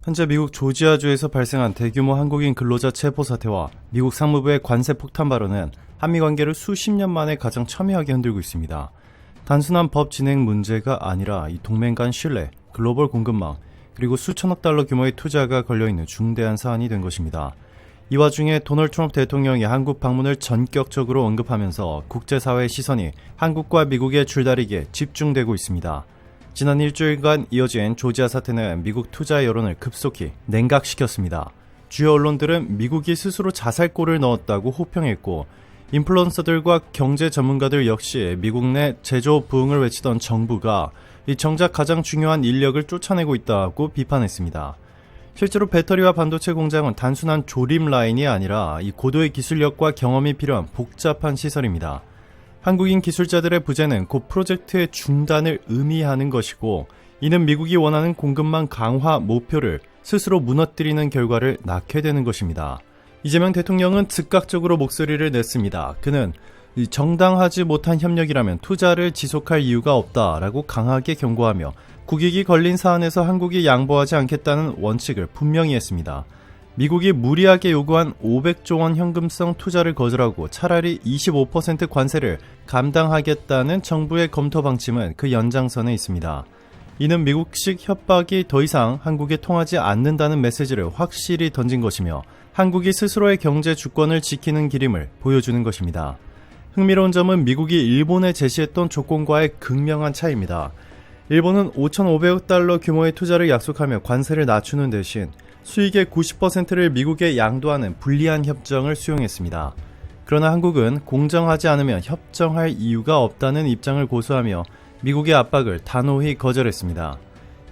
현재 미국 조지아주에서 발생한 대규모 한국인 근로자 체포 사태와 미국 상무부의 관세 폭탄 발언은 한미 관계를 수십 년 만에 가장 첨예하게 흔들고 있습니다. 단순한 법 진행 문제가 아니라 이 동맹 간 신뢰, 글로벌 공급망, 그리고 수천억 달러 규모의 투자가 걸려있는 중대한 사안이 된 것입니다. 이 와중에 도널드 트럼프 대통령이 한국 방문을 전격적으로 언급하면서 국제사회의 시선이 한국과 미국의 줄다리기에 집중되고 있습니다. 지난 일주일간 이어진 조지아 사태는 미국 투자 여론을 급속히 냉각시켰습니다. 주요 언론들은 미국이 스스로 자살골을 넣었다고 호평했고, 인플루언서들과 경제 전문가들 역시 미국 내 제조 부흥을 외치던 정부가 정작 가장 중요한 인력을 쫓아내고 있다고 비판했습니다. 실제로 배터리와 반도체 공장은 단순한 조립 라인이 아니라 이 고도의 기술력과 경험이 필요한 복잡한 시설입니다. 한국인 기술자들의 부재는 곧 프로젝트의 중단을 의미하는 것이고, 이는 미국이 원하는 공급망 강화 목표를 스스로 무너뜨리는 결과를 낳게 되는 것입니다. 이재명 대통령은 즉각적으로 목소리를 냈습니다. 그는 정당하지 못한 협력이라면 투자를 지속할 이유가 없다라고 강하게 경고하며 국익이 걸린 사안에서 한국이 양보하지 않겠다는 원칙을 분명히 했습니다. 미국이 무리하게 요구한 500조 원 현금성 투자를 거절하고 차라리 25% 관세를 감당하겠다는 정부의 검토 방침은 그 연장선에 있습니다. 이는 미국식 협박이 더 이상 한국에 통하지 않는다는 메시지를 확실히 던진 것이며 한국이 스스로의 경제 주권을 지키는 길임을 보여주는 것입니다. 흥미로운 점은 미국이 일본에 제시했던 조건과의 극명한 차이입니다. 일본은 5,500억 달러 규모의 투자를 약속하며 관세를 낮추는 대신 수익의 90%를 미국에 양도하는 불리한 협정을 수용했습니다. 그러나 한국은 공정하지 않으면 협정할 이유가 없다는 입장을 고수하며 미국의 압박을 단호히 거절했습니다.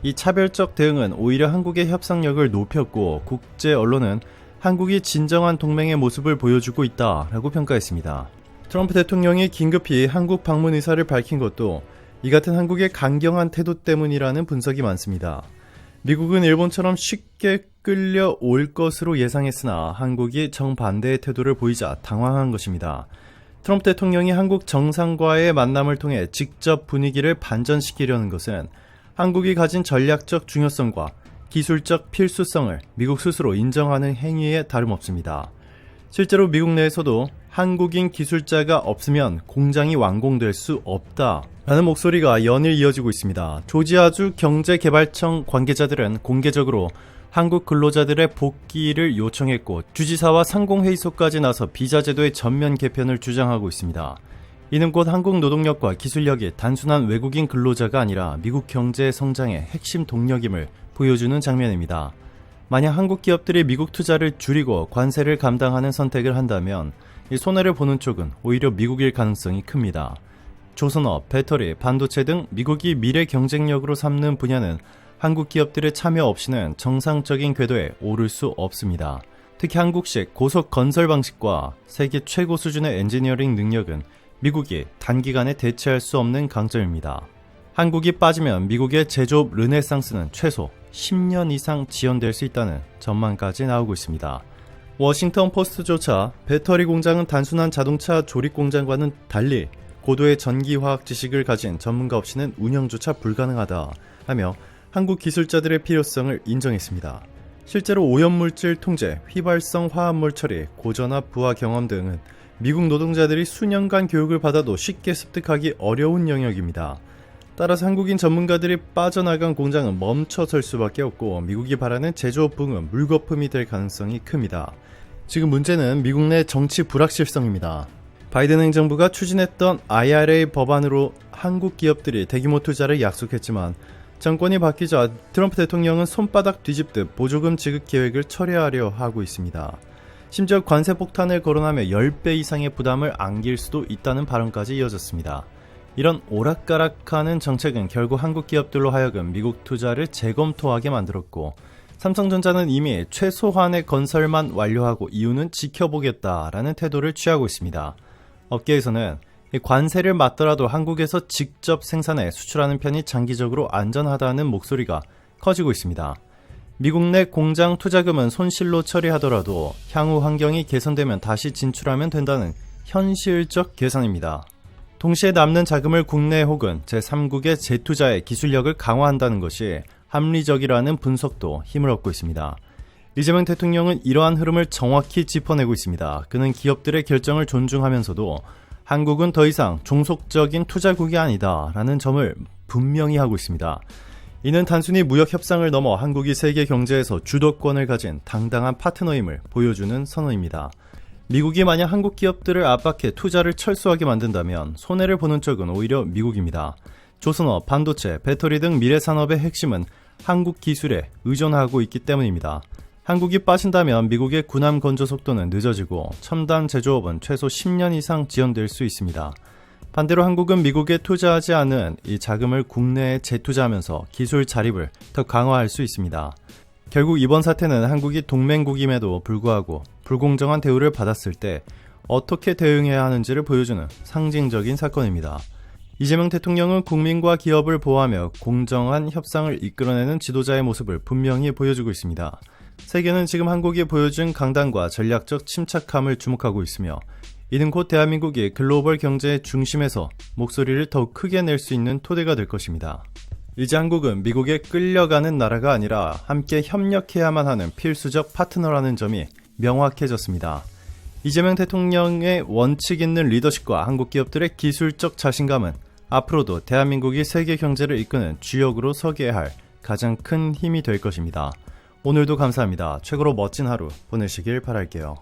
이 차별적 대응은 오히려 한국의 협상력을 높였고, 국제 언론은 한국이 진정한 동맹의 모습을 보여주고 있다라고 평가했습니다. 트럼프 대통령이 긴급히 한국 방문 의사를 밝힌 것도 이 같은 한국의 강경한 태도 때문이라는 분석이 많습니다. 미국은 일본처럼 쉽게 끌려올 것으로 예상했으나 한국이 정반대의 태도를 보이자 당황한 것입니다. 트럼프 대통령이 한국 정상과의 만남을 통해 직접 분위기를 반전시키려는 것은 한국이 가진 전략적 중요성과 기술적 필수성을 미국 스스로 인정하는 행위에 다름없습니다. 실제로 미국 내에서도 한국인 기술자가 없으면 공장이 완공될 수 없다라는 목소리가 연일 이어지고 있습니다. 조지아주 경제개발청 관계자들은 공개적으로 한국 근로자들의 복귀를 요청했고, 주지사와 상공회의소까지 나서 비자제도의 전면 개편을 주장하고 있습니다. 이는 곧 한국 노동력과 기술력이 단순한 외국인 근로자가 아니라 미국 경제의 성장의 핵심 동력임을 보여주는 장면입니다. 만약 한국 기업들이 미국 투자를 줄이고 관세를 감당하는 선택을 한다면 이 손해를 보는 쪽은 오히려 미국일 가능성이 큽니다. 조선업, 배터리, 반도체 등 미국이 미래 경쟁력으로 삼는 분야는 한국 기업들의 참여 없이는 정상적인 궤도에 오를 수 없습니다. 특히 한국식 고속 건설 방식과 세계 최고 수준의 엔지니어링 능력은 미국이 단기간에 대체할 수 없는 강점입니다. 한국이 빠지면 미국의 제조업 르네상스는 최소 10년 이상 지연될 수 있다는 전망까지 나오고 있습니다. 워싱턴 포스트조차 배터리 공장은 단순한 자동차 조립 공장과는 달리 고도의 전기화학 지식을 가진 전문가 없이는 운영조차 불가능하다 하며 한국 기술자들의 필요성을 인정했습니다. 실제로 오염물질 통제, 휘발성 화합물 처리, 고전압 부하 경험 등은 미국 노동자들이 수년간 교육을 받아도 쉽게 습득하기 어려운 영역입니다. 따라서 한국인 전문가들이 빠져나간 공장은 멈춰설 수밖에 없고, 미국이 바라는 제조업 부흥은 물거품이 될 가능성이 큽니다. 지금 문제는 미국 내 정치 불확실성입니다. 바이든 행정부가 추진했던 IRA 법안으로 한국 기업들이 대규모 투자를 약속했지만 정권이 바뀌자 트럼프 대통령은 손바닥 뒤집듯 보조금 지급 계획을 철회하려 하고 있습니다. 심지어 관세 폭탄을 거론하며 10배 이상의 부담을 안길 수도 있다는 발언까지 이어졌습니다. 이런 오락가락하는 정책은 결국 한국 기업들로 하여금 미국 투자를 재검토하게 만들었고, 삼성전자는 이미 최소한의 건설만 완료하고 이유는 지켜보겠다라는 태도를 취하고 있습니다. 업계에서는 관세를 맞더라도 한국에서 직접 생산해 수출하는 편이 장기적으로 안전하다는 목소리가 커지고 있습니다. 미국 내 공장 투자금은 손실로 처리하더라도 향후 환경이 개선되면 다시 진출하면 된다는 현실적 계산입니다. 동시에 남는 자금을 국내 혹은 제3국의 재투자에 기술력을 강화한다는 것이 합리적이라는 분석도 힘을 얻고 있습니다. 이재명 대통령은 이러한 흐름을 정확히 짚어내고 있습니다. 그는 기업들의 결정을 존중하면서도 한국은 더 이상 종속적인 투자국이 아니다라는 점을 분명히 하고 있습니다. 이는 단순히 무역 협상을 넘어 한국이 세계 경제에서 주도권을 가진 당당한 파트너임을 보여주는 선언입니다. 미국이 만약 한국 기업들을 압박해 투자를 철수하게 만든다면 손해를 보는 쪽은 오히려 미국입니다. 조선업, 반도체, 배터리 등 미래 산업의 핵심은 한국 기술에 의존하고 있기 때문입니다. 한국이 빠진다면 미국의 군함 건조 속도는 늦어지고 첨단 제조업은 최소 10년 이상 지연될 수 있습니다. 반대로 한국은 미국에 투자하지 않은 이 자금을 국내에 재투자하면서 기술 자립을 더 강화할 수 있습니다. 결국 이번 사태는 한국이 동맹국임에도 불구하고 불공정한 대우를 받았을 때 어떻게 대응해야 하는지를 보여주는 상징적인 사건입니다. 이재명 대통령은 국민과 기업을 보호하며 공정한 협상을 이끌어내는 지도자의 모습을 분명히 보여주고 있습니다. 세계는 지금 한국이 보여준 강단과 전략적 침착함을 주목하고 있으며 이는 곧 대한민국이 글로벌 경제의 중심에서 목소리를 더욱 크게 낼 수 있는 토대가 될 것입니다. 이제 한국은 미국에 끌려가는 나라가 아니라 함께 협력해야만 하는 필수적 파트너라는 점이 명확해졌습니다. 이재명 대통령의 원칙 있는 리더십과 한국 기업들의 기술적 자신감은 앞으로도 대한민국이 세계 경제를 이끄는 주역으로 서게 할 가장 큰 힘이 될 것입니다. 오늘도 감사합니다. 최고로 멋진 하루 보내시길 바랄게요.